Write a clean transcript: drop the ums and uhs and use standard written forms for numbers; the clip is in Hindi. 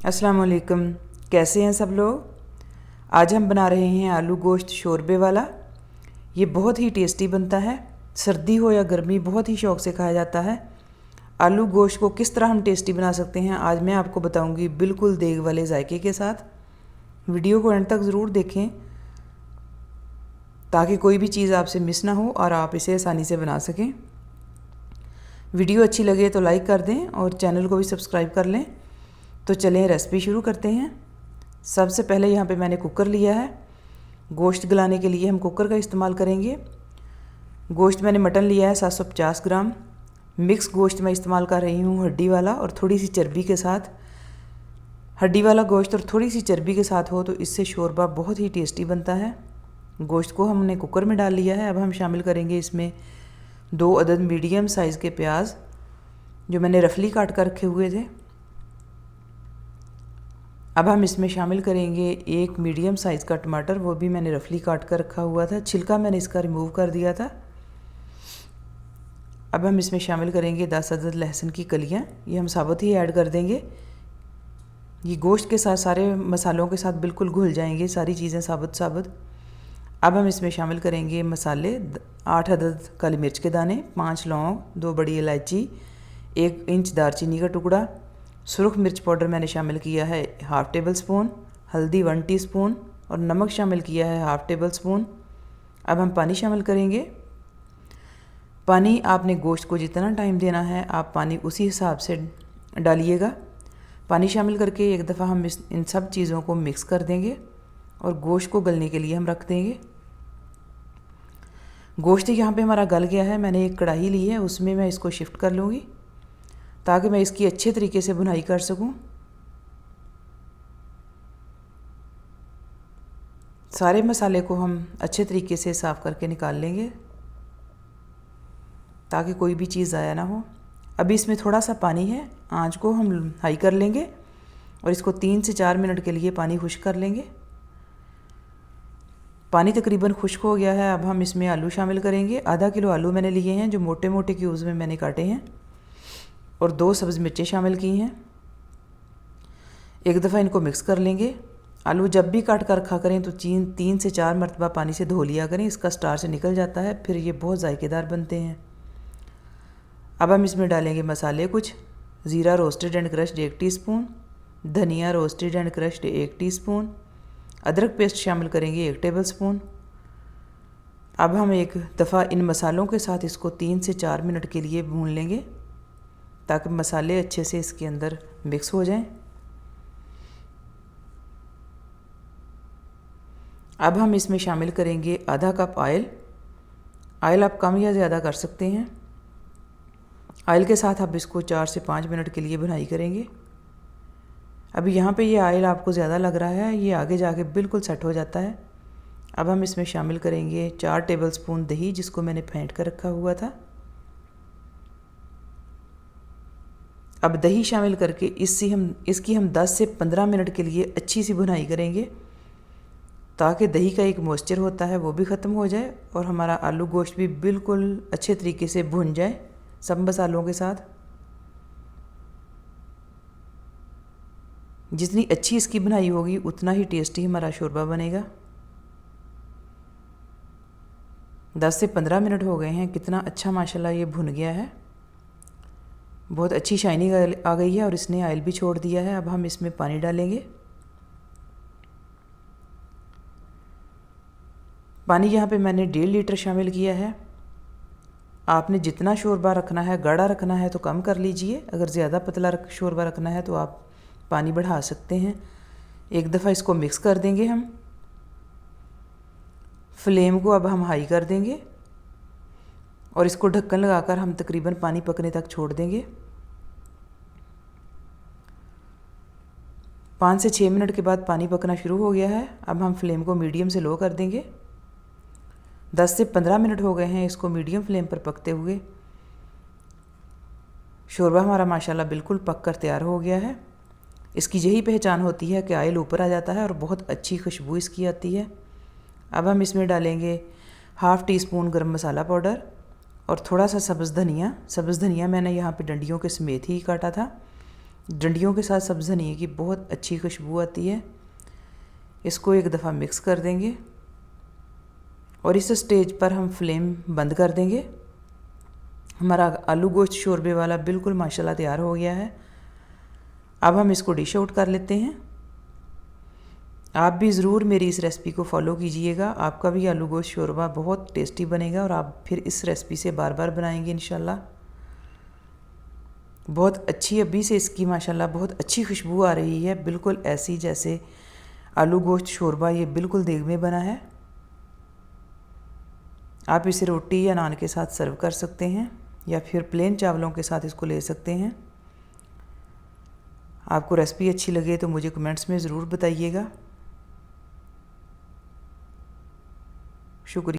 अस्सलाम वालेकुम। कैसे हैं सब लोग। आज हम बना रहे हैं आलू गोश्त शोरबे वाला। ये बहुत ही टेस्टी बनता है। सर्दी हो या गर्मी बहुत ही शौक़ से खाया जाता है। आलू गोश्त को किस तरह हम टेस्टी बना सकते हैं आज मैं आपको बताऊंगी, बिल्कुल देग वाले जायके के साथ। वीडियो को एंड तक ज़रूर देखें ताकि कोई भी चीज़ आपसे मिस ना हो और आप इसे आसानी से बना सकें। वीडियो अच्छी लगे तो लाइक कर दें और चैनल को भी सब्सक्राइब कर लें। तो चलें रेसिपी शुरू करते हैं। सबसे पहले यहाँ पे मैंने कुकर लिया है। गोश्त गलाने के लिए हम कुकर का इस्तेमाल करेंगे। गोश्त मैंने मटन लिया है 750 ग्राम। मिक्स गोश्त मैं इस्तेमाल कर रही हूँ हड्डी वाला और थोड़ी सी चर्बी के साथ। हड्डी वाला गोश्त और थोड़ी सी चर्बी के साथ हो तो इससे शोरबा बहुत ही टेस्टी बनता है। गोश्त को हमने कुकर में डाल लिया है। अब हम शामिल करेंगे इसमें 2 अदद मीडियम साइज़ के प्याज जो मैंने रफली काट कर रखे हुए थे। अब हम इसमें शामिल करेंगे 1 मीडियम साइज़ का टमाटर, वो भी मैंने रफली काट कर रखा हुआ था, छिलका मैंने इसका रिमूव कर दिया था। अब हम इसमें शामिल करेंगे 10 अदद लहसुन की कलियां, ये हम साबुत ही ऐड कर देंगे। ये गोश्त के साथ सारे मसालों के साथ बिल्कुल घुल जाएंगे सारी चीज़ें साबुत साबुत। अब हम इसमें शामिल करेंगे मसाले, 8 अदद काली मिर्च के दाने, 5 लौंग, 2 बड़ी इलायची, 1 इंच दारचीनी का टुकड़ा। सुरख मिर्च पाउडर मैंने शामिल किया है 1/2 टेबल स्पून, हल्दी 1 टीस्पून और नमक शामिल किया है 1/2 टेबल स्पून। अब हम पानी शामिल करेंगे। पानी आपने गोश्त को जितना टाइम देना है आप पानी उसी हिसाब से डालिएगा। पानी शामिल करके एक दफ़ा हम इन सब चीज़ों को मिक्स कर देंगे और गोश्त को गलने के लिए हम रख देंगे। गोश्त यहाँ पे हमारा गल गया है। मैंने एक कढ़ाई ली है, उसमें मैं इसको शिफ्ट कर लूँगी ताकि मैं इसकी अच्छे तरीके से भुनाई कर सकूं। सारे मसाले को हम अच्छे तरीके से साफ़ करके निकाल लेंगे ताकि कोई भी चीज़ ज़ाया ना हो। अभी इसमें थोड़ा सा पानी है, आंच को हम हाई कर लेंगे और इसको 3 से 4 मिनट के लिए पानी खुश्क कर लेंगे। पानी तकरीबन खुश्क हो गया है। अब हम इसमें आलू शामिल करेंगे। आधा किलो आलू मैंने लिए हैं जो मोटे मोटे क्यूब्स में मैंने काटे हैं और 2 सब्ज़ मिर्चें शामिल की हैं। एक दफ़ा इनको मिक्स कर लेंगे। आलू जब भी काट कर रखा करें तो 3 से 4 मरतबा पानी से धो लिया करें, इसका स्टार्च निकल जाता है, फिर ये बहुत जायकेदार बनते हैं। अब हम इसमें डालेंगे मसाले कुछ। ज़ीरा रोस्टेड एंड क्रश्ड 1 टीस्पून, धनिया रोस्टेड एंड क्रश्ड 1 टीस्पून, अदरक पेस्ट शामिल करेंगे 1 टेबल स्पून। अब हम एक दफ़ा इन मसालों के साथ इसको 3 से 4 मिनट के लिए भून लेंगे ताकि मसाले अच्छे से इसके अंदर मिक्स हो जाएं। अब हम इसमें शामिल करेंगे आधा कप ऑयल। ऑयल आप कम या ज़्यादा कर सकते हैं। ऑयल के साथ आप इसको 4 से 5 मिनट के लिए भुनाई करेंगे। अभी यहाँ पे ये ऑयल आपको ज़्यादा लग रहा है, ये आगे जाके बिल्कुल सेट हो जाता है। अब हम इसमें शामिल करेंगे 4 टेबल स्पून दही जिसको मैंने फेंट कर रखा हुआ था। अब दही शामिल करके इसकी हम 10 से 15 मिनट के लिए अच्छी सी भुनाई करेंगे ताकि दही का एक मॉइस्चर होता है वो भी ख़त्म हो जाए और हमारा आलू गोश्त भी बिल्कुल अच्छे तरीके से भुन जाए सब मसालों के साथ। जितनी अच्छी इसकी भुनाई होगी उतना ही टेस्टी हमारा शोरबा बनेगा। 10 से 15 मिनट हो गए हैं। कितना अच्छा माशाल्लाह ये भुन गया है, बहुत अच्छी शाइनिंग आ गई है और इसने ऑयल भी छोड़ दिया है। अब हम इसमें पानी डालेंगे। पानी यहाँ पे मैंने 1.5 लीटर शामिल किया है। आपने जितना शोरबा रखना है, गाढ़ा रखना है तो कम कर लीजिए, अगर ज़्यादा पतला शोरबा रखना है तो आप पानी बढ़ा सकते हैं। एक दफ़ा इसको मिक्स कर देंगे हम। फ्लेम को अब हम हाई कर देंगे और इसको ढक्कन लगाकर हम तकरीबन पानी पकने तक छोड़ देंगे। 5 से 6 मिनट के बाद पानी पकना शुरू हो गया है। अब हम फ्लेम को मीडियम से लो कर देंगे। 10 से 15 मिनट हो गए हैं इसको मीडियम फ्लेम पर पकते हुए। शोरबा हमारा माशाल्लाह बिल्कुल पक कर तैयार हो गया है। इसकी यही पहचान होती है कि ऑयल ऊपर आ जाता है और बहुत अच्छी खुशबू इसकी आती है। अब हम इसमें डालेंगे 1/2 टीस्पून गरम मसाला पाउडर और थोड़ा सा सब्ज़ धनिया। सब्ज़ धनिया मैंने यहाँ पे डंडियों के समेत ही काटा था डंडियों के साथ सब्ज़ धनिए की बहुत अच्छी खुशबू आती है। इसको एक दफ़ा मिक्स कर देंगे और इस स्टेज पर हम फ्लेम बंद कर देंगे। हमारा आलू गोश्त शोरबे वाला बिल्कुल माशाल्लाह तैयार हो गया है। अब हम इसको डिश आउट कर लेते हैं। आप भी ज़रूर मेरी इस रेसिपी को फॉलो कीजिएगा, आपका भी आलू गोश्त शोरबा बहुत टेस्टी बनेगा और आप फिर इस रेसिपी से बार बार बनाएंगे इंशाल्लाह। बहुत अच्छी अभी से इसकी माशाल्लाह बहुत अच्छी खुशबू आ रही है, बिल्कुल ऐसी जैसे आलू गोश्त शोरबा ये बिल्कुल देग में बना है। आप इसे रोटी या नान के साथ सर्व कर सकते हैं या फिर प्लेन चावलों के साथ इसको ले सकते हैं। आपको रेसिपी अच्छी लगे तो मुझे कमेंट्स में ज़रूर बताइएगा। शुक्रिया।